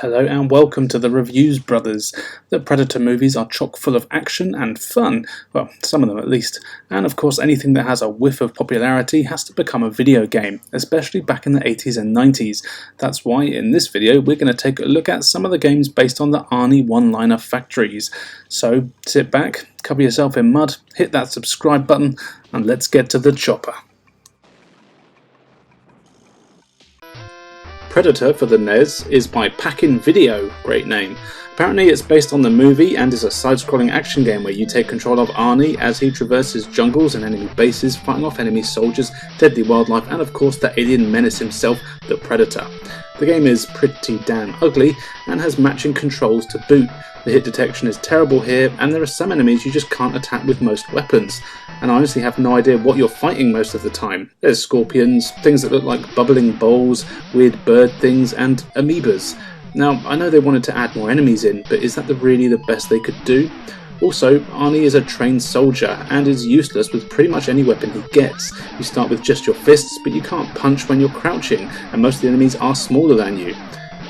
Hello and welcome to the Reviews Brothers. The Predator movies are chock full of action and fun, well, some of them at least, and of course anything that has a whiff of popularity has to become a video game, especially back in the 80s and 90s. That's why in this video we're going to take a look at some of the games based on the Arnie one-liner factories. So sit back, cover yourself in mud, hit that subscribe button, and let's get to the chopper. Predator for the NES is by Packin' Video, great name. Apparently it's based on the movie and is a side-scrolling action game where you take control of Arnie as he traverses jungles and enemy bases, fighting off enemy soldiers, deadly wildlife and of course the alien menace himself, the Predator. The game is pretty damn ugly and has matching controls to boot. The hit detection is terrible here and there are some enemies you just can't attack with most weapons. And I honestly have no idea what you're fighting most of the time. There's scorpions, things that look like bubbling bowls, weird bird things, and amoebas. Now, I know they wanted to add more enemies in, but is that really the best they could do? Also, Arnie is a trained soldier and is useless with pretty much any weapon he gets. You start with just your fists, but you can't punch when you're crouching, and most of the enemies are smaller than you.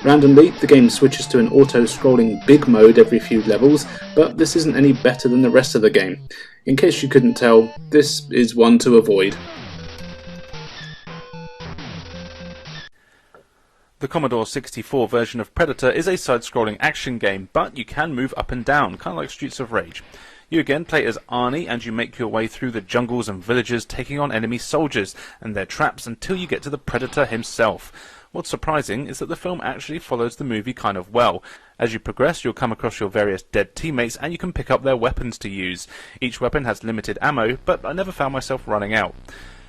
Randomly, the game switches to an auto-scrolling big mode every few levels, but this isn't any better than the rest of the game. In case you couldn't tell, this is one to avoid. The Commodore 64 version of Predator is a side-scrolling action game, but you can move up and down, kind of like Streets of Rage. You again play as Arnie and you make your way through the jungles and villages taking on enemy soldiers and their traps until you get to the Predator himself. What's surprising is that the film actually follows the movie kind of well. As you progress, you'll come across your various dead teammates and you can pick up their weapons to use. Each weapon has limited ammo, but I never found myself running out.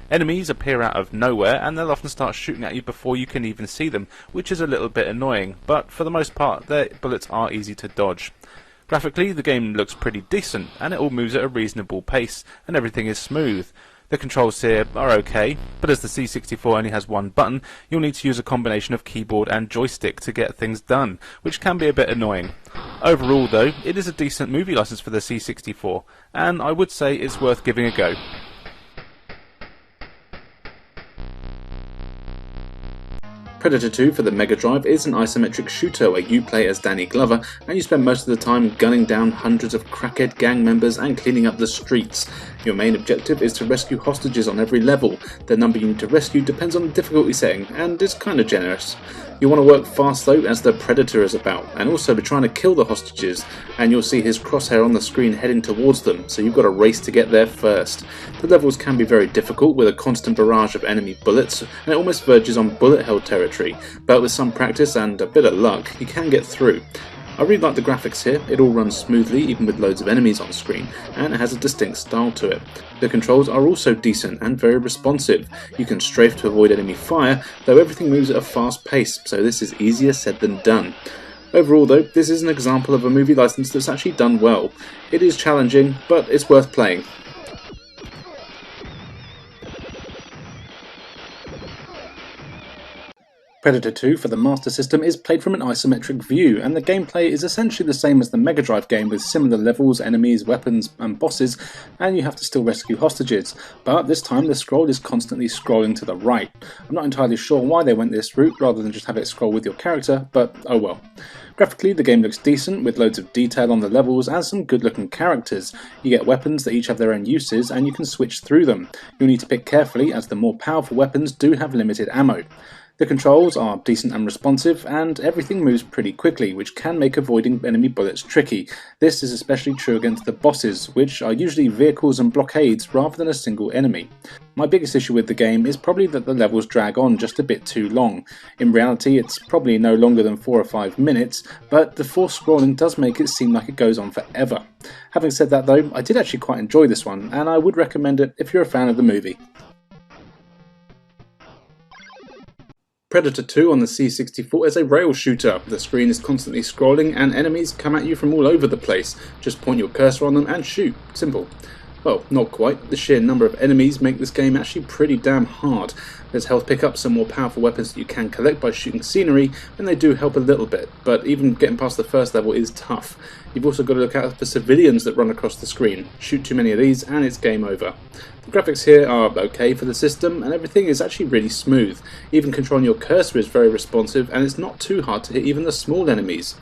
Enemies appear out of nowhere and they'll often start shooting at you before you can even see them, which is a little bit annoying, but for the most part their bullets are easy to dodge. Graphically, the game looks pretty decent and it all moves at a reasonable pace and everything is smooth. The controls here are okay, but as the C64 only has one button, you'll need to use a combination of keyboard and joystick to get things done, which can be a bit annoying. Overall though, it is a decent movie license for the C64, and I would say it's worth giving a go. Predator 2 for the Mega Drive is an isometric shooter where you play as Danny Glover and you spend most of the time gunning down hundreds of crackhead gang members and cleaning up the streets. Your main objective is to rescue hostages on every level. The number you need to rescue depends on the difficulty setting and is kinda generous. You want to work fast though, as the Predator is about, and also be trying to kill the hostages, and you'll see his crosshair on the screen heading towards them, so you've got to race to get there first. The levels can be very difficult with a constant barrage of enemy bullets, and it almost verges on bullet hell territory, but with some practice and a bit of luck, you can get through. I really like the graphics here, it all runs smoothly even with loads of enemies on screen, and it has a distinct style to it. The controls are also decent and very responsive. You can strafe to avoid enemy fire, though everything moves at a fast pace, so this is easier said than done. Overall though, this is an example of a movie license that's actually done well. It is challenging, but it's worth playing. Predator 2 for the Master System is played from an isometric view, and the gameplay is essentially the same as the Mega Drive game with similar levels, enemies, weapons and bosses, and you have to still rescue hostages, but this time the scroll is constantly scrolling to the right. I'm not entirely sure why they went this route rather than just have it scroll with your character, but oh well. Graphically, the game looks decent, with loads of detail on the levels and some good looking characters. You get weapons that each have their own uses and you can switch through them. You'll need to pick carefully as the more powerful weapons do have limited ammo. The controls are decent and responsive, and everything moves pretty quickly, which can make avoiding enemy bullets tricky. This is especially true against the bosses, which are usually vehicles and blockades rather than a single enemy. My biggest issue with the game is probably that the levels drag on just a bit too long. In reality, it's probably no longer than 4 or 5 minutes, but the forced scrolling does make it seem like it goes on forever. Having said that though, I did actually quite enjoy this one, and I would recommend it if you're a fan of the movie. Predator 2 on the C64 is a rail shooter. The screen is constantly scrolling and enemies come at you from all over the place. Just point your cursor on them and shoot. Simple. Well, not quite. The sheer number of enemies make this game actually pretty damn hard. There's health pickups, some more powerful weapons that you can collect by shooting scenery, and they do help a little bit, but even getting past the first level is tough. You've also got to look out for civilians that run across the screen. Shoot too many of these and it's game over. The graphics here are okay for the system, and everything is actually really smooth. Even controlling your cursor is very responsive, and it's not too hard to hit even the small enemies.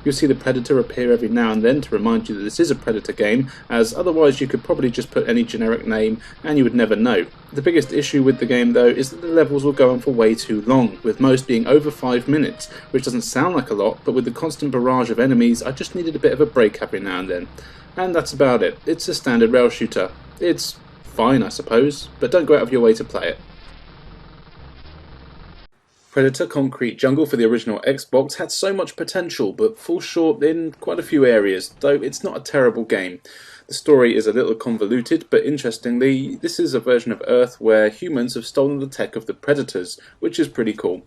You'll see the Predator appear every now and then to remind you that this is a Predator game, as otherwise you could probably just put any generic name and you would never know. The biggest issue with the game though is that the levels will go on for way too long, with most being over 5 minutes, which doesn't sound like a lot, but with the constant barrage of enemies I just needed a bit of a break every now and then. And that's about it. It's a standard rail shooter. It's fine I suppose, but don't go out of your way to play it. Predator Concrete Jungle for the original Xbox had so much potential, but falls short in quite a few areas, though it's not a terrible game. The story is a little convoluted, but interestingly, this is a version of Earth where humans have stolen the tech of the Predators, which is pretty cool.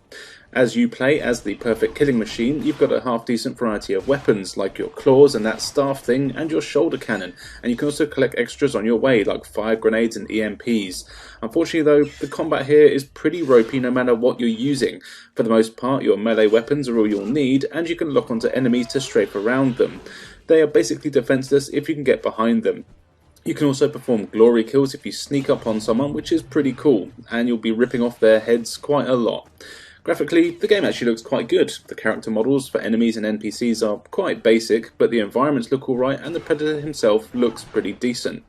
As you play as the perfect killing machine, you've got a half-decent variety of weapons, like your claws and that staff thing, and your shoulder cannon, and you can also collect extras on your way, like fire grenades and EMPs. Unfortunately though, the combat here is pretty ropey no matter what you're using. For the most part, your melee weapons are all you'll need, and you can lock onto enemies to strafe around them. They are basically defenseless if you can get behind them. You can also perform glory kills if you sneak up on someone, which is pretty cool, and you'll be ripping off their heads quite a lot. Graphically, the game actually looks quite good. The character models for enemies and NPCs are quite basic, but the environments look alright and the Predator himself looks pretty decent.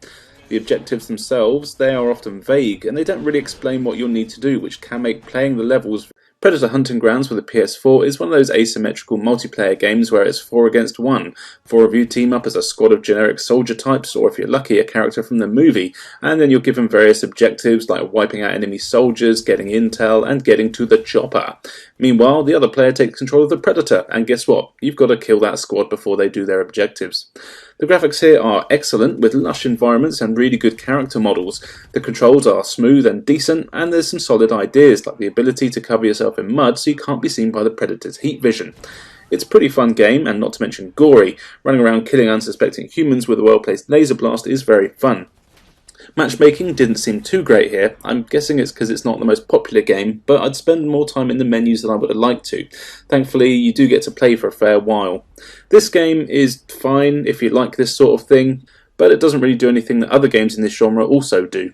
The objectives themselves, they are often vague, and they don't really explain what you'll need to do, which can make playing the levels. Predator Hunting Grounds for the PS4 is one of those asymmetrical multiplayer games where it's 4 against 1. 4 of you team up as a squad of generic soldier types, or if you're lucky, a character from the movie, and then you're given various objectives like wiping out enemy soldiers, getting intel, and getting to the chopper. Meanwhile, the other player takes control of the Predator, and guess what? You've got to kill that squad before they do their objectives. The graphics here are excellent, with lush environments and really good character models. The controls are smooth and decent, and there's some solid ideas, like the ability to cover yourself in mud so you can't be seen by the Predator's heat vision. It's a pretty fun game, and not to mention gory. Running around killing unsuspecting humans with a well-placed laser blast is very fun. Matchmaking didn't seem too great here. I'm guessing it's because it's not the most popular game, but I'd spend more time in the menus than I would have liked to. Thankfully, you do get to play for a fair while. This game is fine if you like this sort of thing, but it doesn't really do anything that other games in this genre also do.